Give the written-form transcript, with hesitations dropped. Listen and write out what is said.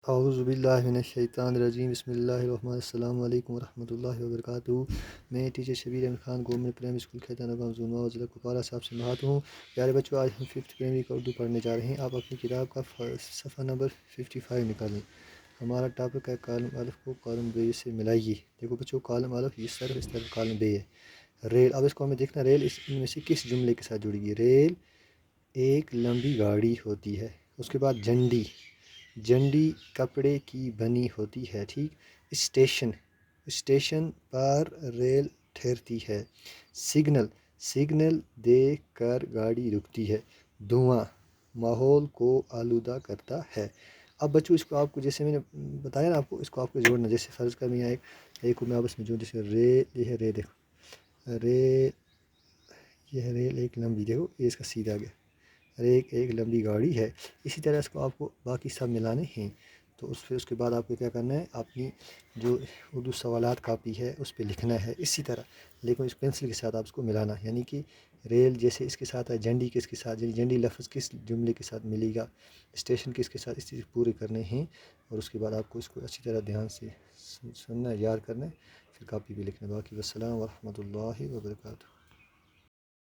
اعوذ باللہ من الشیطان الرجیم بسم اللہ الرحمن السلام علیکم ورحمۃ اللہ وبرکاتہ۔ میں teacher Shabbir Ahmed Khan government primary school Khaitana گاؤں زونوا ضلع کپوارہ صاحب سے بات ہوں۔ پیارے بچوں، آج ہم 5th پرائمری کا اردو پڑھنے جا رہے ہیں۔ آپ اپنی کتاب کا صفحہ نمبر 55 نکالیں۔ ہمارا ٹاپک ہے کالم الف کو کالم بے سے ملائیے۔ دیکھو بچوں، کالم الف اس طرف کالم بے ہے۔ ریل، اب اس کو ہمیں دیکھنا ریل ان میں سے کس جملے کے ساتھ جڑی ہے۔ ریل ایک لمبی گاڑی ہوتی ہے۔ اس کے بعد جھنڈی، جھنڈی کپڑے کی بنی ہوتی ہے، ٹھیک۔ اسٹیشن، اسٹیشن پر ریل ٹھہرتی ہے۔ سگنل، سگنل دیکھ کر گاڑی رکتی ہے۔ دھواں ماحول کو آلودہ کرتا ہے۔ اب بچوں، اس کو آپ کو جیسے میں نے بتایا نا، آپ کو اس کو آپ کو جوڑنا، جیسے فرض کر میں ایک کو میں آپس میں جوڑ، جیسے یہ ہے رے، دیکھو ریل، یہ ہے ریل ایک لمبی، دیکھو یہ اس کا سیدھا گیا، ایک لمبی گاڑی ہے۔ اسی طرح اس کو آپ کو باقی سب ملانے ہیں۔ تو اس کے بعد آپ کو کیا کرنا ہے، اپنی جو اردو سوالات کاپی ہے اس پہ لکھنا ہے اسی طرح، لیکن اس پینسل کے ساتھ آپ اس کو ملانا، یعنی کہ ریل جیسے اس کے ساتھ ہے، جھنڈی کس کے ساتھ، یعنی جھنڈی لفظ کس جملے کے ساتھ ملے گا، اسٹیشن کس کے ساتھ، اس چیز پورے کرنے ہیں۔ اور اس کے بعد آپ کو اس کو اچھی طرح دھیان سے سننا، یاد کرنا ہے، پھر کاپی پہ لکھنا۔ باقی والسلام ورحمۃ اللہ وبرکاتہ۔